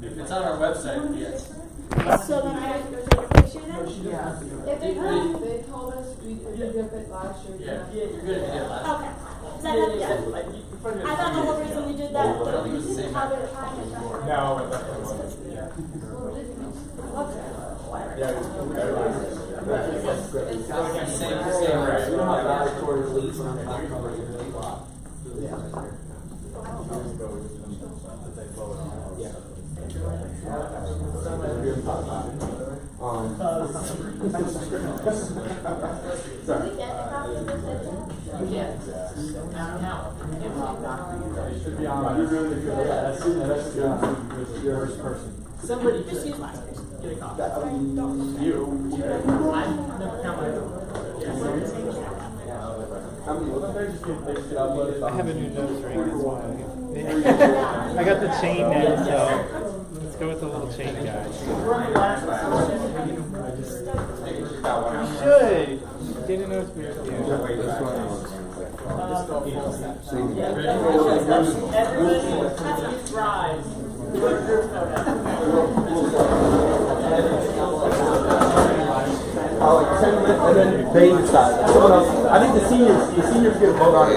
If it's on our website, yes. So then I have to go take a picture then? Yeah. If they come? They told us we did it last year. Yeah, you're good if you did it last. Okay. Is that the, yeah. I thought the whole reason we did that. I don't think it was the same night. Other time is that. No, it wasn't. Yeah. Same right. We don't have valedictory release on that. It should be on. You really could. That's your first person. Somebody Just use mine. get a copy. You. I've never found my own. I have a new nose ring, that's why. I got the chain now, so let's go with the little chain guy. You should! Get a nose ring. Everybody rise. Like 10 minutes and then they decide. Someone else. I think the seniors get a vote on it.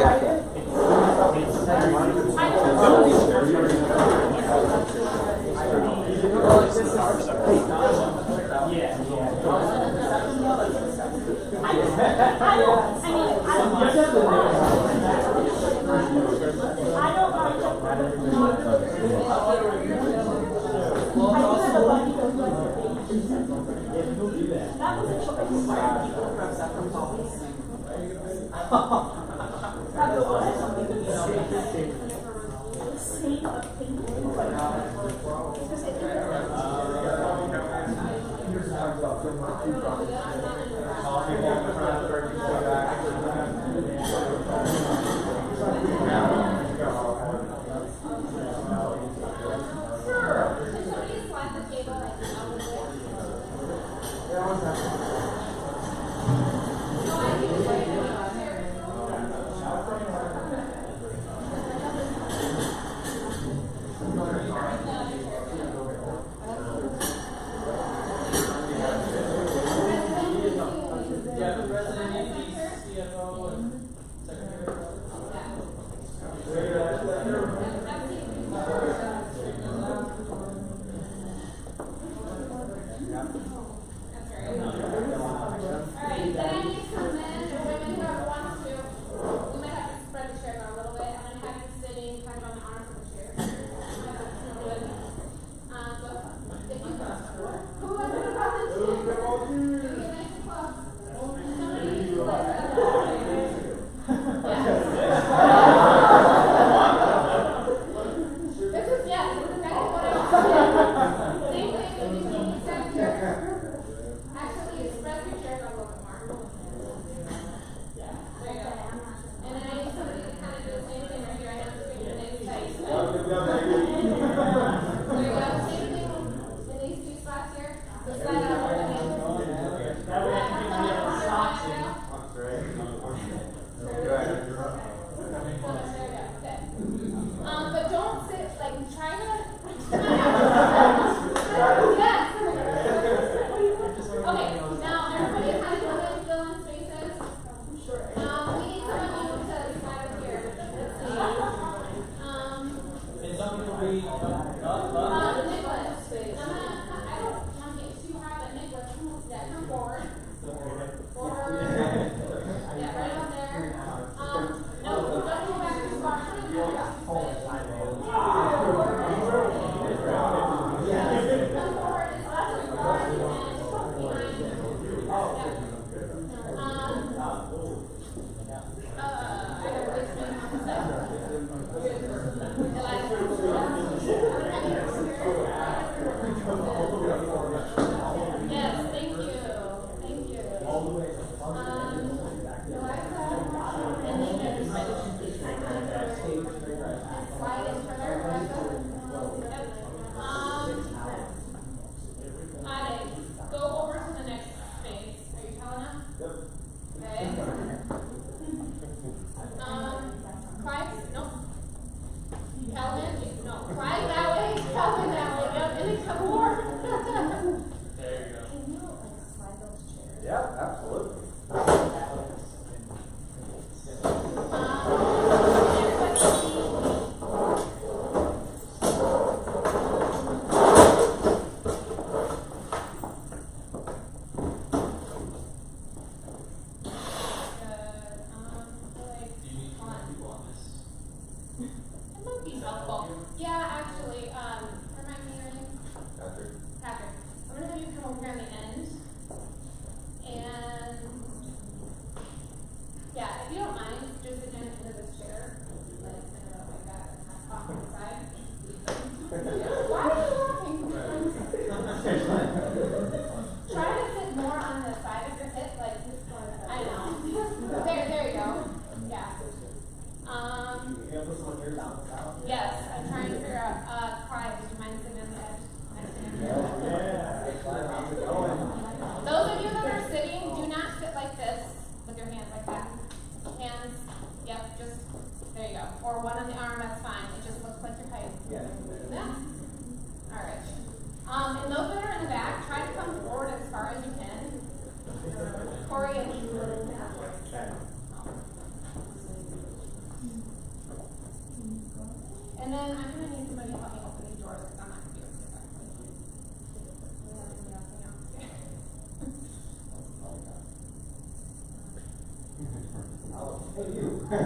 Put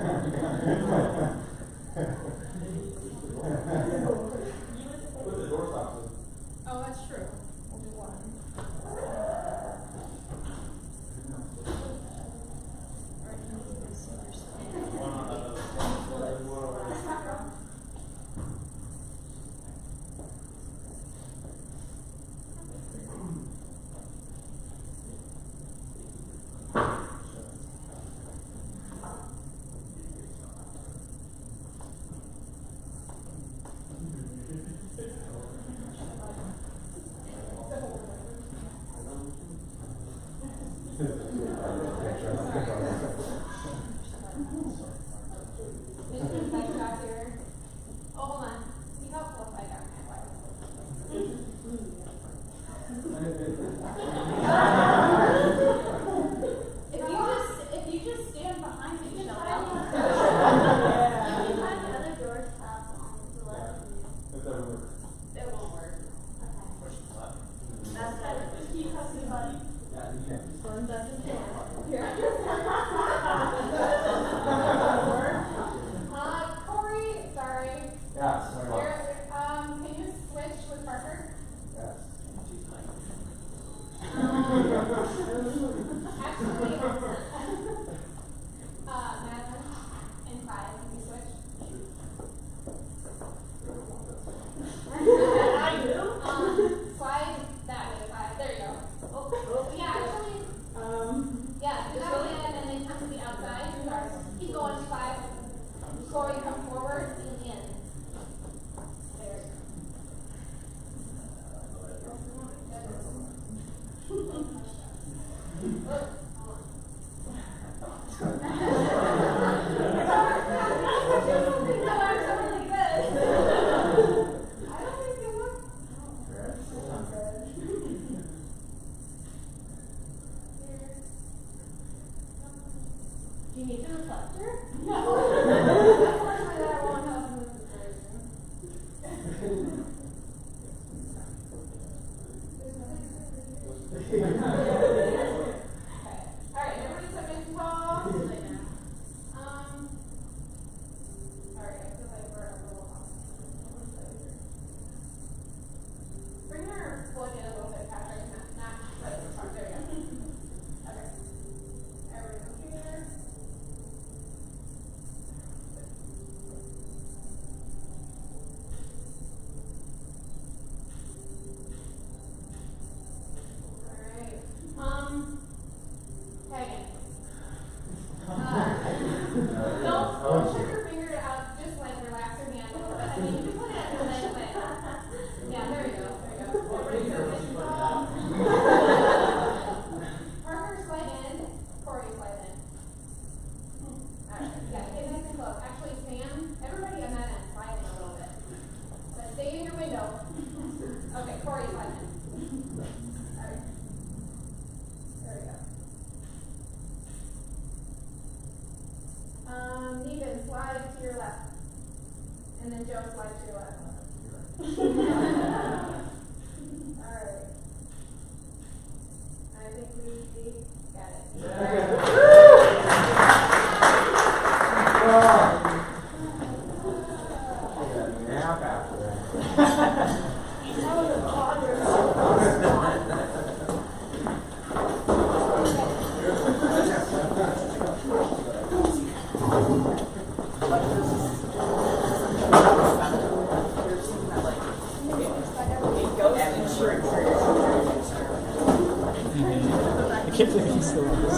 the door stops in. Oh, that's true. We'll do one. Oh, hold on. Be helpful if I got my wife. If you just stand behind me, she'll help you. You have the other doors up on the left. If that would work. It won't work. That's better. Just keep pressing, buddy. Yeah, you can. One doesn't count. Here. Corey, sorry. Yeah, sorry. Can you switch with Parker? Yes. Actually, Madeline and Clyde, can you switch? I do. Slide that way, Clyde. There you go. Oh, yeah, actually, yeah, do that again and then come to the outside. Sorry. Keep going, Clyde. Corey, come forward and in. There. Do you need the reflector? No. Unfortunately, that won't help move the person. Okay. Alright, everybody sit nice and tall. Alright, I feel like we're a little off. Bring your foot in a little bit, Patrick. Not right in front. There you go. Okay. Everybody come here. Alright. Hagen. Don't push your finger out, just like relax your hand a little bit. I mean, you can put it at your leg, but yeah, there you go. There you go. Everybody go nice and tall. Parker, slide in. Corey, slide in. Alright, yeah, get nice and close. Actually, Sam, everybody on that end, slide in a little bit. But stay in your window. Okay, Corey, slide in. Alright. There we go. Negan, slide to your left. And then Joe, slide to your left. Alright. I think we got it. Nap after that. I can't believe he's still on this.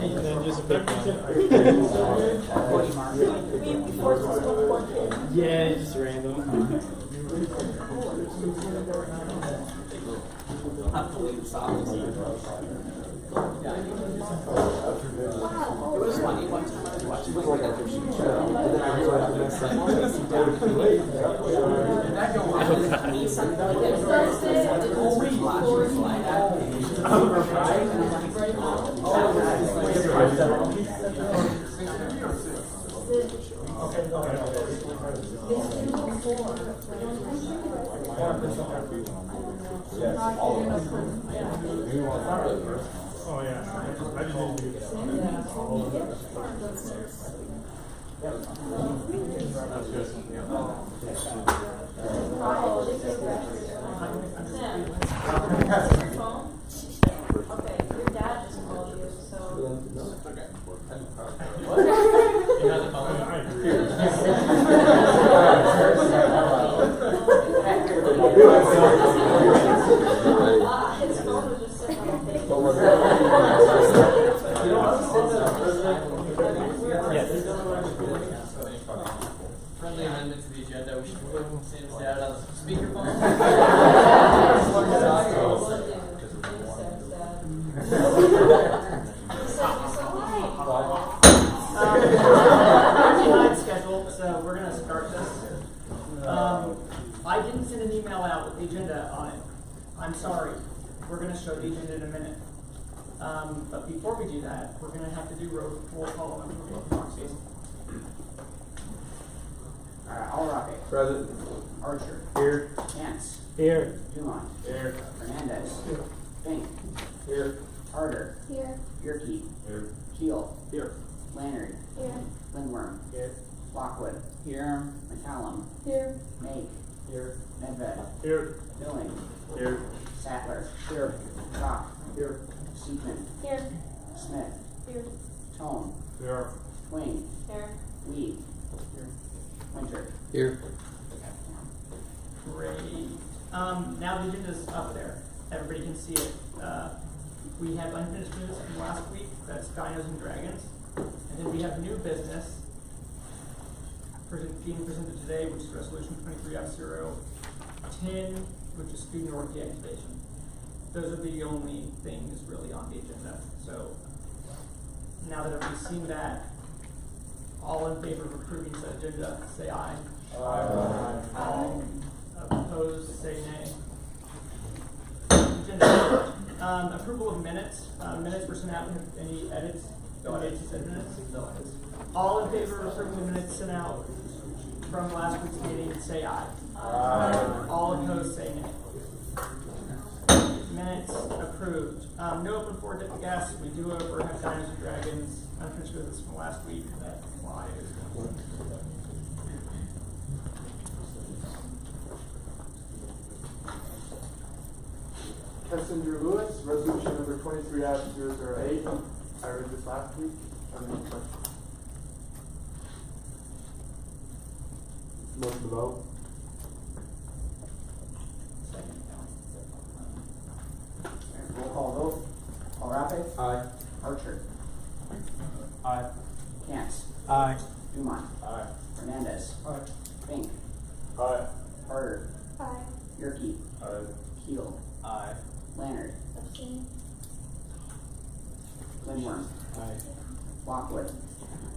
And then just pick one. Yeah, just random. It was funny one time I was watching like a fishing show, and then I realized the next time it was too late. And that go on. Flashes like that. Oh yeah. I just need to get Okay, your dad just called you, so. His phone was just sitting on the table. Friendly amendment to the agenda. We should put Sam's dad on speakerphone. Behind schedule, so we're gonna start this. I didn't send an email out with the agenda on it. I'm sorry. We're gonna show the agenda in a minute. But before we do that, we're gonna have to do roll call on proxies. Alright, Alrape. Present. Archer. Here. Hance. Here. Dumont. Here. Hernandez. Fink. Here. Carter. Here. Yerke. Here. Keel. Here. Leonard. Here. Lindworm. Here. Lockwood. Here. McCallum. Here. Make. Here. Nedved. Here. Billing. Here. Sattler. Here. Schock. Here. Seekman. Here. Smith. Here. Tone. Here. Twing. Here. Weed. Here. Winter. Here. Great. Now the agenda's up there. Everybody can see it. We have unfinished business from last week. That's Dinos and Dragons. And then we have new business being presented today, which is Resolution 23F010, which is student org deactivation. Those are the only things really on the agenda. So now that everybody's seen that, all in favor of approving said agenda, say aye. Aye. All opposed, say nay. Agenda. Approval of minutes. Minutes were sent out. Any edits? No edits, you said minutes? No edits. All in favor of approving the minutes sent out from last week's meeting, say aye. Aye. All opposed, say nay. Minutes approved. No open for gas. We do over have Dinos and Dragons unfinished business from last week. That flies. Kessinger Lewis, resolution number 23-008. I read this last week. Motion to vote. Roll call vote. Alrape. Aye. Archer. Aye. Hance. Aye. Dumont. Aye. Hernandez. Aye. Fink. Aye. Carter. Aye. Yerke. Aye. Keel. Aye. Leonard. Abstain. Lindworm. Aye. Lockwood.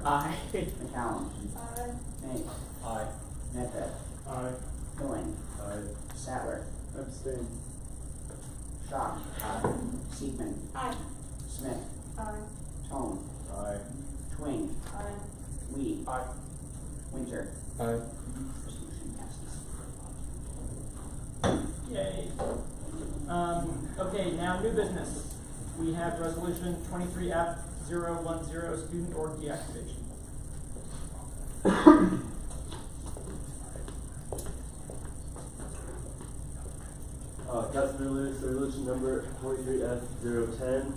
Aye. McCallum. Aye. Make. Aye. Nedved. Aye. Billing. Aye. Sattler. Abstain. Schock. Aye. Seekman. Aye. Smith. Aye. Tone. Aye. Twing. Aye. Weed. Aye. Winter. Aye. Resolution passes. Yay. Okay, now new business. We have resolution 23F010, student org deactivation. Councilman Lewis, resolution number 23F010,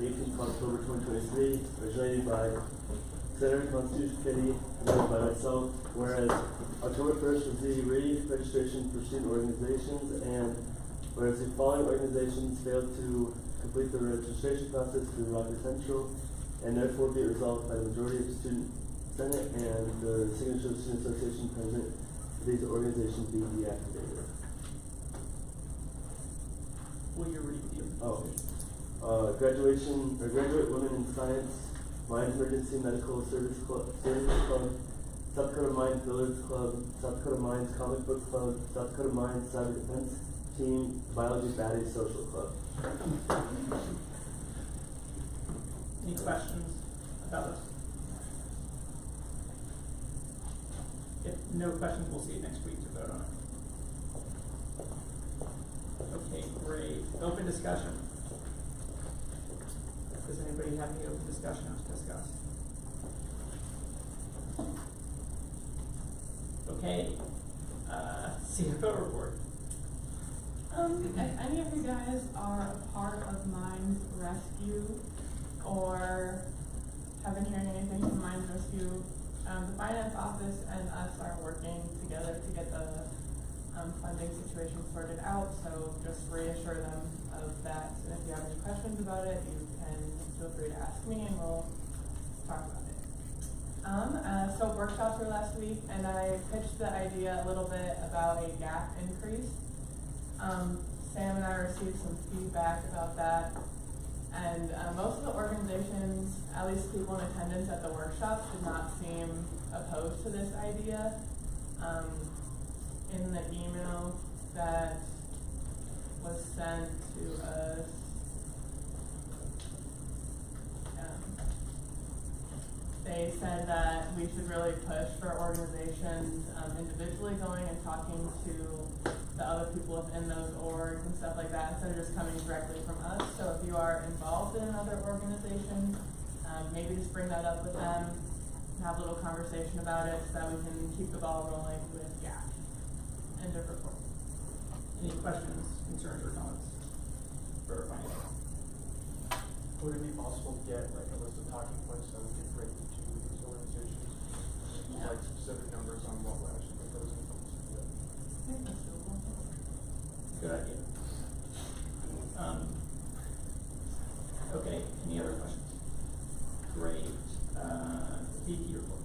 18th of October 2023, originated by Senate Constitution Committee, amended by myself, whereas October 1st was the re-registration for student organizations, and whereas the following organizations failed to complete the registration process through Rocker Central, and therefore be it resolved by the majority of the Student Senate and the signature of the Student Association President, these organizations be deactivated. Will you read the Oh. Graduate Women in Science, Mines Emergency Medical Service Club, South Dakota Mines Billiards Club, South Dakota Mines Comic Book Club, South Dakota Mines Cyber Defense Team, Biology Batting Social Club. Any questions about this? If no questions, we'll see you next week to vote on it. Okay, great. Open discussion. Does anybody have any open discussion to discuss? Okay, CFO report. If any of you guys are a part of Mines Rescue or have been hearing anything from Mines Rescue, the finance office and us are working together to get the funding situation sorted out, so just reassure them of that. And if you have any questions about it, you can feel free to ask me and we'll talk about it. So workshops were last week and I pitched the idea a little bit about a gap increase. Sam and I received some feedback about that, and most of the organizations, at least people in attendance at the workshops, did not seem opposed to this idea. In the email that was sent to us, they said that we should really push for organizations individually going and talking to the other people within those orgs and stuff like that instead of just coming directly from us. So if you are involved in another organization, maybe just bring that up with them, have a little conversation about it so that we can keep the ball rolling with GAP. End of report. Any questions, concerns, or comments for finance? Would it be possible to get like a list of talking points that we could bring to these organizations? Like specific numbers on what we're actually proposing? I think that's doable. Good idea. Okay, any other questions? Great. DP report.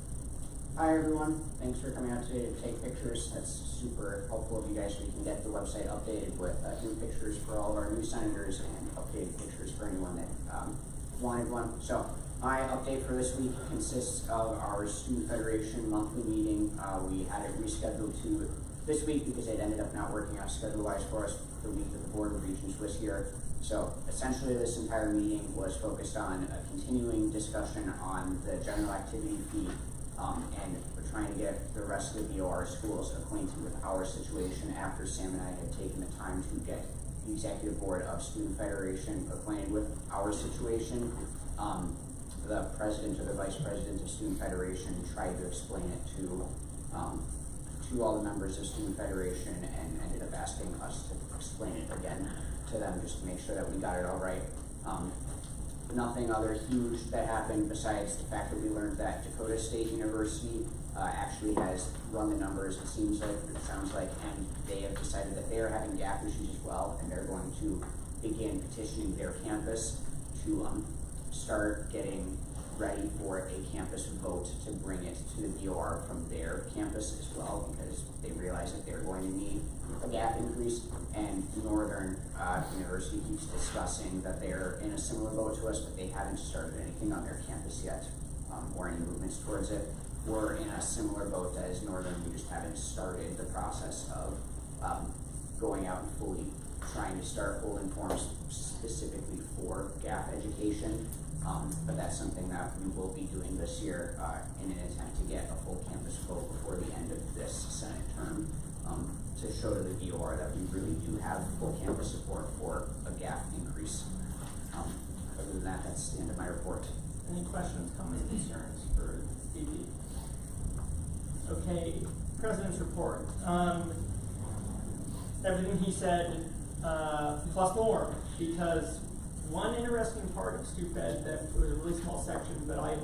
Hi everyone, thanks for coming out today to take pictures. That's super helpful of you guys so we can get the website updated with new pictures for all of our new senators and updated pictures for anyone that wanted one. So my update for this week consists of our Student Federation monthly meeting. We had it rescheduled to this week because it ended up not working out schedule-wise for us the week that the Board of Regents was here. So essentially this entire meeting was focused on a continuing discussion on the general activity fee, and we're trying to get the rest of the DOR schools acquainted with our situation after Sam and I had taken the time to get the Executive Board of Student Federation acquainted with our situation. The president or the vice president of Student Federation tried to explain it to all the members of Student Federation and ended up asking us to explain it again to them just to make sure that we got it all right. Nothing other huge that happened besides the fact that we learned that Dakota State University actually has run the numbers, it seems like, it sounds like, and they have decided that they are having gap issues as well, and they're going to begin petitioning their campus to start getting ready for a campus vote to bring it to the DOR from their campus as well, because they realize that they're going to need a gap increase. And Northern University keeps discussing that they're in a similar boat to us, but they haven't started anything on their campus yet, or any movements towards it. We're in a similar boat as Northern, we just haven't started the process of going out and fully trying to start holding forums specifically for gap education. But that's something that we will be doing this year in an attempt to get a full campus vote before the end of this Senate term, to show to the DOR that we really do have full campus support for a gap increase. Other than that, that's the end of my report. Any questions, comments, concerns for DP? Okay, President's report. Everything he said plus more, because one interesting part of StuFed that was a really small section, but I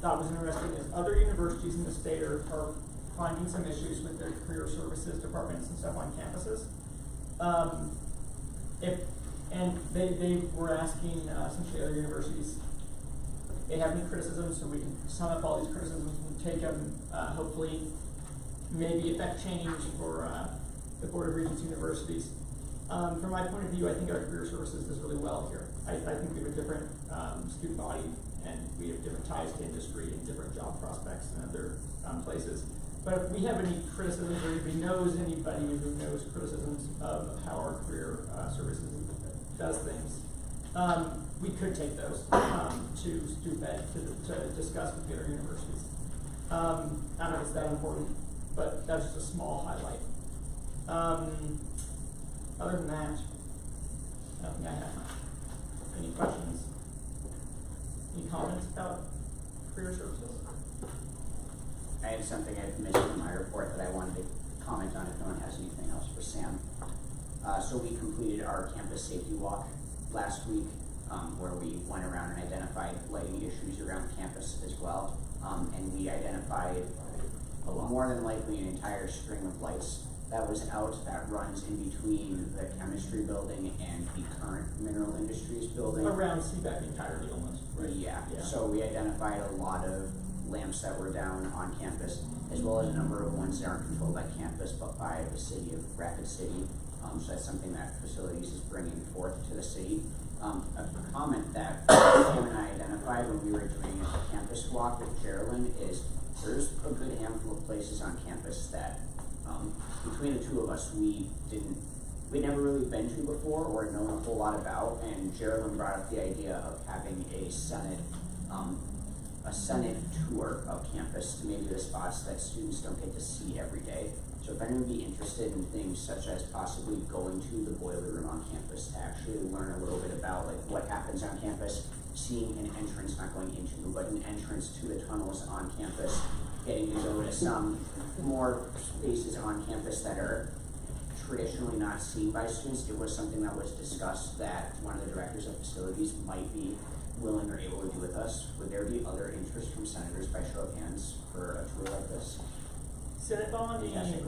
thought was interesting, is other universities in the state are finding some issues with their career services departments and stuff on campuses. And they were asking essentially other universities, they have any criticisms, so we can sum up all these criticisms and take them, hopefully, maybe affect change for the Board of Regents universities. From my point of view, I think our career services does really well here. I think we have a different student body, and we have different ties to industry and different job prospects than other places. But if we have any criticisms, or if we knows anybody who knows criticisms of how our career services does things, we could take those to StudentEd to discuss with the other universities. I don't know if it's that important, but that's just a small highlight. Other than that, I don't think I have much. Any questions? Any comments about career services? I had something I mentioned in my report that I wanted to comment on if no one has anything else for Sam. So we completed our campus safety walk last week, where we went around and identified lighting issues around campus as well. And we identified more than likely an entire string of lights that was out that runs in between the chemistry building and the current mineral industries building. Around CBEC entirety almost, right? Yeah. So we identified a lot of lamps that were down on campus, as well as a number of ones that aren't controlled by campus but by the city of Rapid City. So that's something that facilities is bringing forth to the city. A comment that Tim and I identified when we were doing a campus walk with Geraldine is there's a good handful of places on campus that between the two of us we'd never really been to before or known a whole lot about, and Geraldine brought up the idea of having a Senate tour of campus to maybe the spots that students don't get to see every day. So if anyone would be interested in things such as possibly going to the boiler room on campus to actually learn a little bit about like what happens on campus, seeing an entrance, not going into, but an entrance to the tunnels on campus, getting to go to some more spaces on campus that are traditionally not seen by students. It was something that was discussed that one of the directors of facilities might be willing or able to do with us. Would there be other interest from senators by show of hands for a tour like this? Senate volunteers.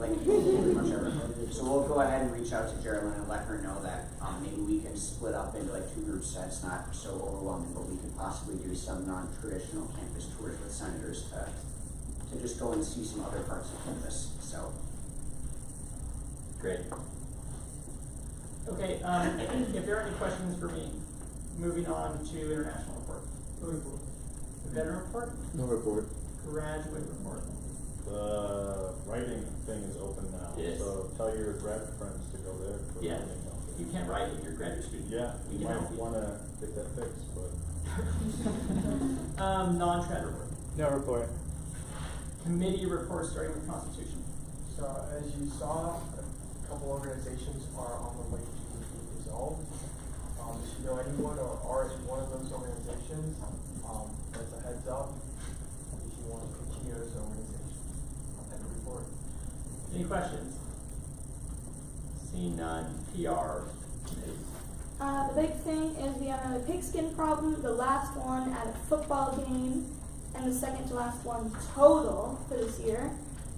So we'll go ahead and reach out to Geraldine and let her know that maybe we can split up into like two groups so it's not so overwhelming, but we can possibly do some non-traditional campus tours with senators to just go and see some other parts of campus. So great. Okay, if there are any questions for me, moving on to international report. Veteran report? No report. Graduate report. The writing thing is open now, Yes. so tell your grad friends to go there for Yeah. writing. You can't write if you're a graduate student. Yeah, We you can might help you. want to get that fixed, but Non-trad report. No report. Committee report starting with Constitution. So as you saw, a couple organizations are on the way to being dissolved. If you know anyone or are in one of those organizations, that's a heads up if you want to continue as an organization. And report. Any questions? Seeing none. PR committee. The big thing is we have another pigskin problem, the last one at a football game, and the second to last one total for this year.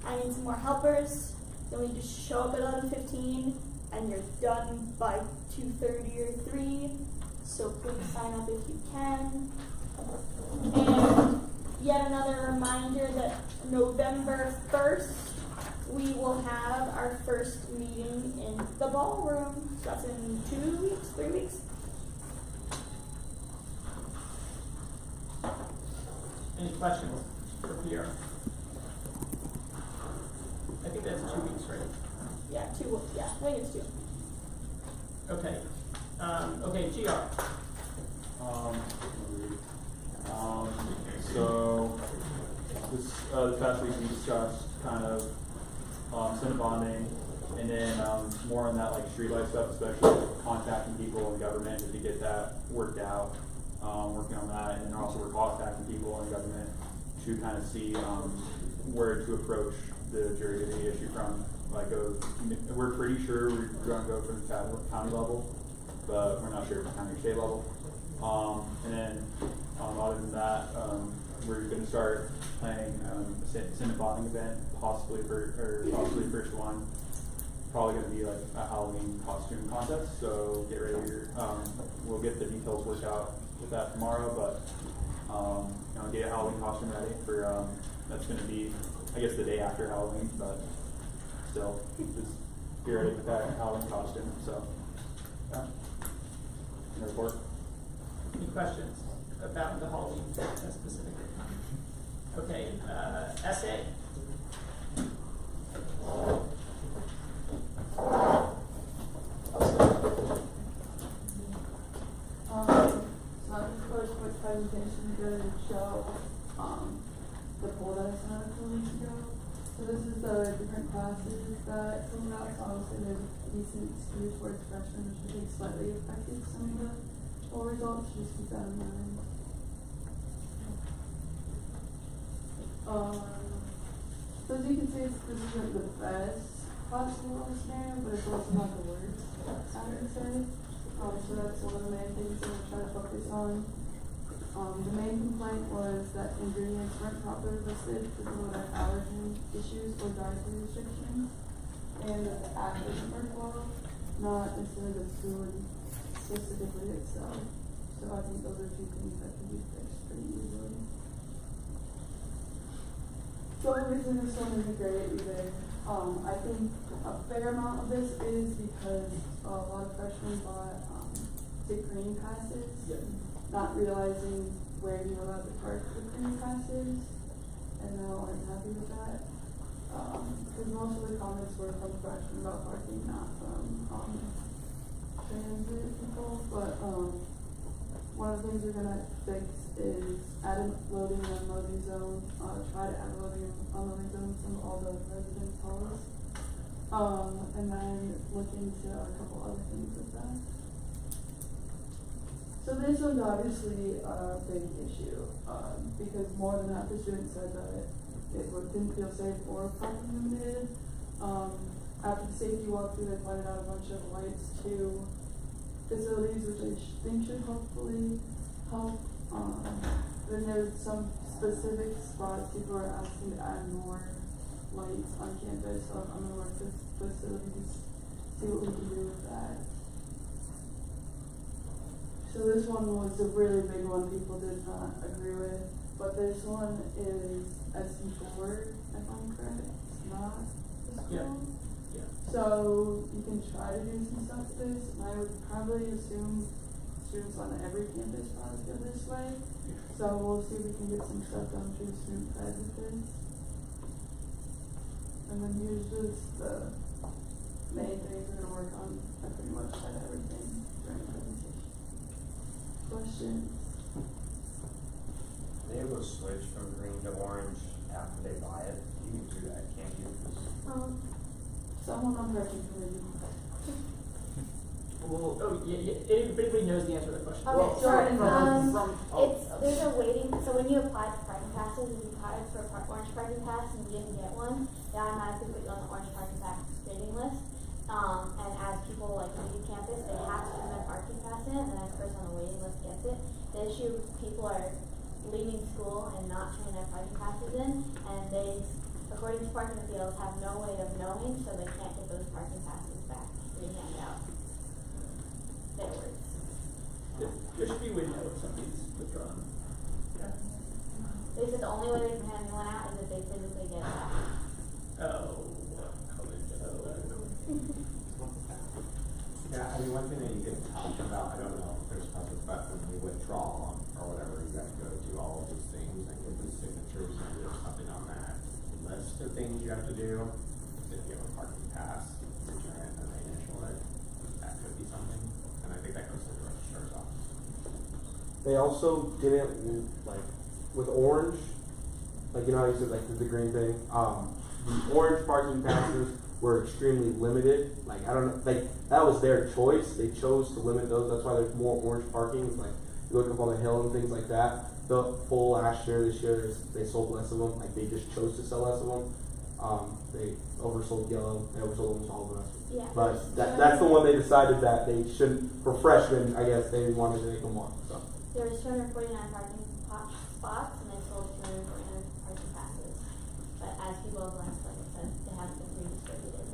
I need some more helpers. Then we just show up at 11:15 and you're done by 2:30 or 3. So please sign up if you can. And yet another reminder that November 1st we will have our first meeting in the ballroom. So that's in 2 weeks, 3 weeks. Any questions for PR? I think that's 2 weeks, right? Yeah, 2. Yeah, I think it's 2. Okay. Okay, GR. So this past week we discussed kind of Senate bonding, and then more on that like streetlight stuff, especially contacting people in government to get that worked out. Working on that, and then also we're contacting people in government to kind of see where to approach the jury duty issue from. Like, we're pretty sure we're going to go from the county level, but we're not sure if it's county or state level. And then other than that, we're going to start planning a Senate bonding event, possibly first one. Probably going to be like a Halloween costume contest. So get ready. We'll get the details worked out with that tomorrow, but get a Halloween costume ready for that's going to be, I guess, the day after Halloween, but still just get ready with that Halloween costume. So questions about the Halloween specifically? Okay, SA. So I'm just going to quick presentation together to show, the poll that I sent out a couple weeks ago. So this is the different classes that come out, so obviously there's a decent skew towards freshmen, which I think slightly affected some of the poll results, just keep that in mind. So as you can see, this isn't the best possible scenario, but it's also not the worst, I would say. So that's one of the main things that we're trying to focus on. The main complaint was that ingredients weren't properly listed because of their allergen issues or dietary restrictions, and that the app doesn't work well, not necessarily the food specifically itself. So I think those are two things that can be fixed pretty easily. So the reason this one isn't great either, I think a fair amount of this is because a lot of freshmen bought sick green passes, not realizing where you're allowed to park the green passes, and now aren't happy with that. Because most of the comments were from freshmen about parking, not from transit people. But one of the things we're gonna fix is add a loading and unloading zone. Try to add a loading and unloading zone from all the residence halls. And then look into a couple other things with that. So this one's obviously a big issue, because more than half the students said that didn't feel safe or parking limited. After the safety walkthrough, they pointed out a bunch of lights to facilities, which I think should hopefully help. Then there's some specific spots people are asking to add more lights on campus, so I'm gonna work with facilities, see what we can do with that. So this one was a really big one people did not agree with, but this one is SC4, if I'm correct. It's not the school. Yeah. So you can try to do some stuff with this, and I would probably assume students on every campus probably feel this way. So we'll see if we can get some stuff done through student pred with this. And then here's just the main things we're gonna work on. I pretty much said everything during the presentation. Questions? They able to switch from green to orange after they buy it? You can do that, can't you? Someone on parking committee. Well, if anybody knows the answer to the question. Okay, Well, sure. oh. There's a waiting, so when you apply for parking passes, if you applied for a orange parking pass and you didn't get one, they automatically put you on the orange parking pass waiting list. And as people like leave campus, they have to turn their parking pass in, and then the person on the waiting list gets it. The issue, people are leaving school and not turning their parking passes in, and they, according to parking appeals, have no way of knowing, so they can't get those parking passes back. They hand out their words. There should be a way to know if somebody's withdrawn. Yeah. They said the only way they can hand one out is if they physically get it back. Yeah, I mean, one thing that you could talk about, I don't know if there's public, but when you withdraw or whatever, you gotta go do all of these things and get the signatures, and there's something on that list of things you have to do. If you have a parking pass, if you're in an initial, that could be something, and I think that goes to the registrar's office. They also didn't, like, with orange, like, you know how you said, like, the green thing, the orange parking passes were extremely limited. Like, I don't know, like, that was their choice. They chose to limit those. That's why there's more orange parking. It's like, you look up on the hill and things like that. The full last year, this year, they sold less of them. Like, they just chose to sell less of them. They oversold yellow. They oversold almost all of the rest. Yeah. But that's the one they decided that they shouldn't, for freshmen, I guess, they wanted to make them more, so. There was 249 parking spots, and they sold 249 parking passes. But as people have left, like I said, they haven't been redistributed.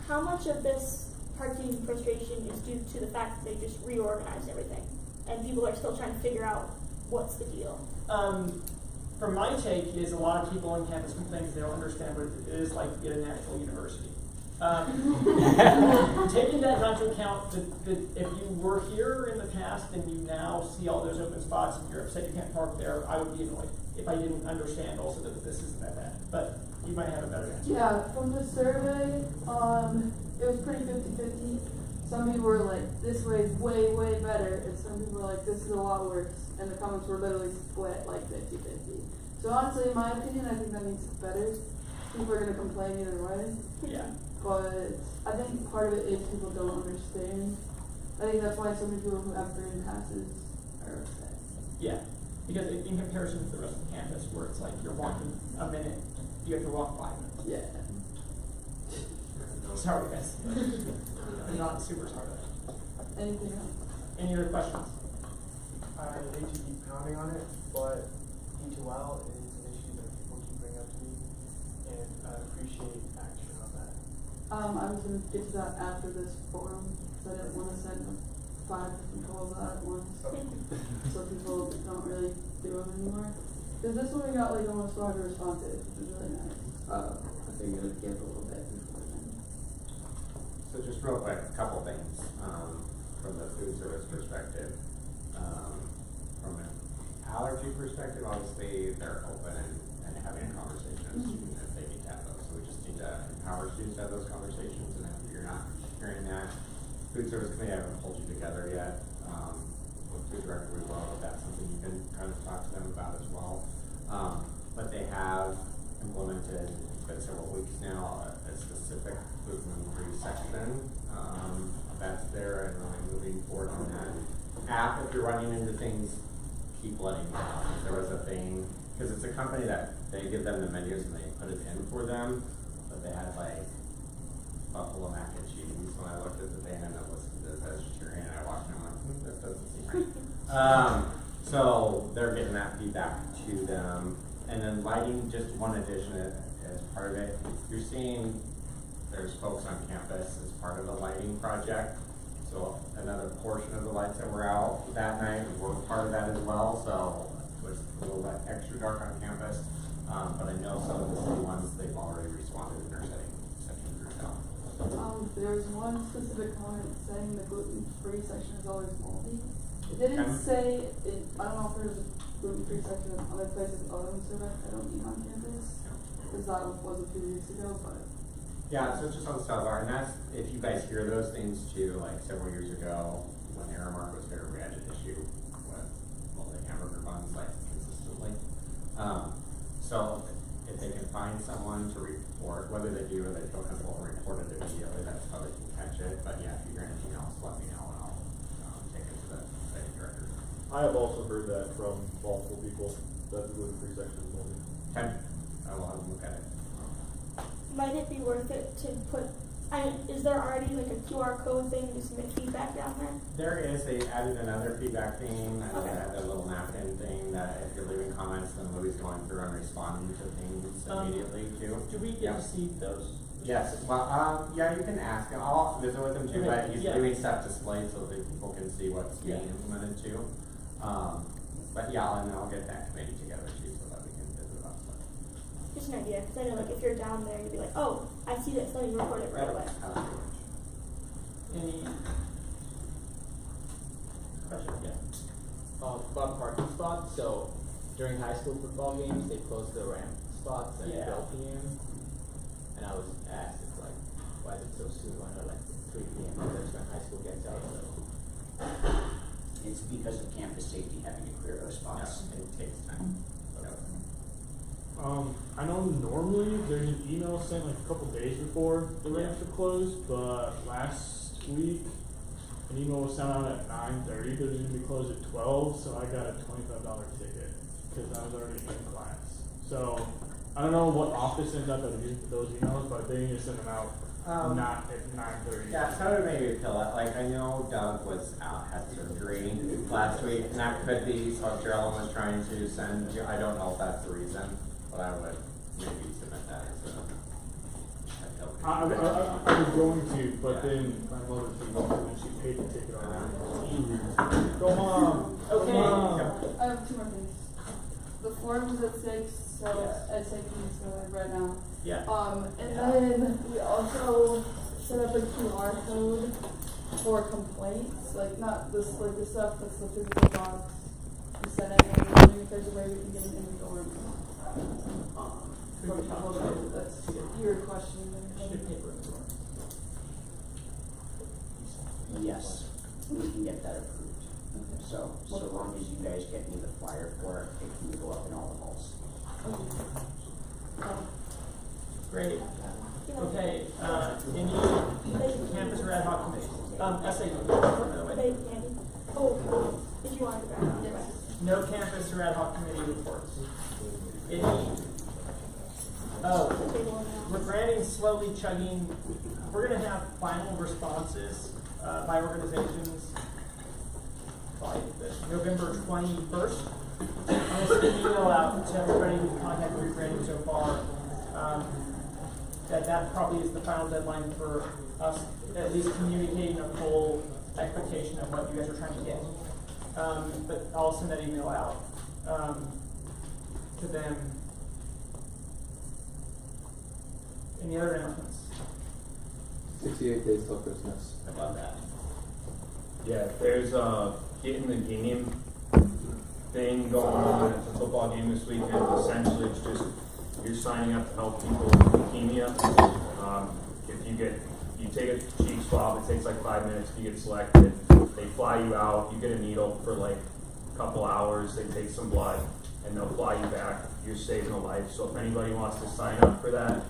How much of this parking frustration is due to the fact that they just reorganized everything, and people are still trying to figure out what's the deal? From my take is a lot of people on campus complain because they don't understand what it is like to get an actual university. Taking that into account, that if you were here in the past and you now see all those open spots and you're upset you can't park there, I would be annoyed if I didn't understand also that this isn't that bad. But you might have a better answer. Yeah, from the survey, it was pretty 50-50. Some people were like, this way is way, way better, and some people were like, this is a lot worse. And the comments were literally split like 50-50. So honestly, in my opinion, I think that makes it better. People are gonna complain either way. Yeah. But I think part of it is people don't understand. I think that's why so many people who have green passes are upset. Yeah, because in comparison to the rest of the campus, where it's like you're walking a minute, you have to walk 5 minutes. Yeah. Sorry, guys. I'm not super sorry. Anything else? Any other questions? I hate to keep pounding on it, but D2L is an issue that people keep bringing up to me, and I appreciate action on that. I was gonna get to that after this forum, because I didn't want to send 5 different calls out at once. So people don't really do them anymore. Because this one we got like almost 400 responses, which is really nice. I figured I'd give a little bit before then. So just real quick, a couple things, from the food service perspective. From an allergy perspective, obviously, they're open and having a conversation even if they need to have those. So we just need to empower students to have those conversations, and if you're not hearing that, food service committee, I haven't pulled you together yet. With food director, we will, if that's something you can kind of talk to them about as well. But they have implemented, it's been several weeks now, a specific gluten-free section that's there, and really moving forward on that. App, if you're running into things, keep letting me know. There was a thing, because it's a company that they give them the menus and they put it in for them, but they had like buffalo mac and cheese. When I looked at the thing and I listed it as vegetarian, I watched and I'm like, that doesn't seem right. So they're getting that feedback to them. And then lighting, just one addition as part of it. You're seeing there's folks on campus as part of the lighting project. So another portion of the lights that were out that night were part of that as well. So it was a little bit extra dark on campus. But I know some of the city ones, they've already responded and are setting groups out. There's one specific comment saying the gluten-free section is always moldy. It didn't say, I don't know if there's a gluten-free section in other places other than Survey. I don't mean on campus, because that was a few weeks ago, but. Yeah, so it's just on the South Bar, and that's, if you guys hear those things too, like several years ago, when Aramark was there, we had an issue with hamburger buns, like, consistently. So if they can find someone to report, whether they do or they feel comfortable and report it immediately, that's how they can catch it. But yeah, if you hear anything else, let me know and I'll take it to the site director. I have also heard that from multiple people, that the gluten-free section is moldy. Okay, I will have a look at it. Might it be worth it to put, is there already like a QR code thing to submit feedback down there? There is, they added another feedback thing, and they had that little napkin thing that if you're leaving comments, then Louis going through and responding to things immediately too. Do we get to see those? Yes, well, yeah, you can ask him, I'll visit with him too, Okay, but he's yeah. doing stuff displayed so that people can see what's being implemented too. But yeah, and I'll get that committee together too so that we can visit about stuff. Just an idea, because I know like if you're down there, you'd be like, oh, I see this, let me report it right away. Any questions? Yeah. About parking spots, so during high school football games, they closed the ramp spots at 12 p.m. And I was asked, it's like, why is it so soon? Why not like 3 p.m.? That's when high school gets out, so. It's because of campus safety having to clear those spots. Yeah, it takes time. I know normally there's an email sent like a couple days before the ramps are closed, but last week an email was sent out at 9:30 that it was going to be closed at 12, so I got a $25 ticket because I was already in class. So I don't know what office sends out those emails, but they need to send them out not at 9:30. Yeah, so it made me feel like I know Doug was out, had surgery last week, and that could be, so if Geraldine was trying to send you, I don't know if that's the reason, but I would maybe submit that as a I was going to, but then my mother came up and she paid the ticket already. Go Mom! Okay. I have 2 more things. the forum was at 6, so at taking so right now. Yeah. And then we also set up a QR code for complaints, like not this, like the stuff that's the physical box. We sent it, and we're wondering if there's a way we can get it in the dorm. For people that's your question. Yes, we can get that approved. So long as you guys get me the flyer for it, it can go up in all the halls. Great. Okay, any campus or ad hoc committees? SAU, by the way. Oh, if you want to grab it. No campus or ad hoc committee reports. Any, we're granting slowly chugging. We're going to have final responses by organizations by November 21st. I'm going to send an email out to everybody who's contacted rebranding so far. That probably is the final deadline for us at least communicating a full expectation of what you guys are trying to get. But I'll send that email out to them. Any other announcements? 68 days till Christmas. I love that. Yeah, there's getting the game thing going on. It's a football game this weekend. Essentially, it's just you're signing up to help people with leukemia. If you take a cheek swab, it takes like 5 minutes. If you get selected, they fly you out. You get a needle for like a couple hours. They take some blood, and they'll fly you back. You're saving a life. So if anybody wants to sign up for that,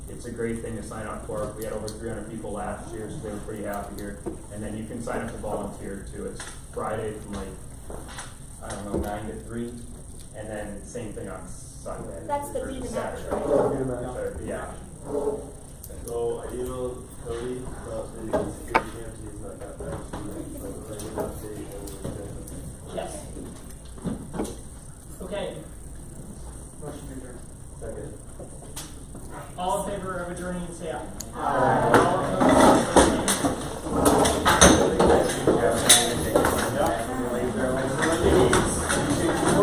it's a great thing to sign up for. We had over 300 people last year, so they were pretty happy here. And then you can sign up to volunteer too. It's Friday from like 9 to 3, and then same thing on Sunday. That's the or Beaver Saturday. match, Saturday, yeah. So I emailed Cody about the security camp. He's not got back to me. So I need an update and Yes. Okay. Motion to adjourn. second. All in favor of adjourning, say aye. Aye.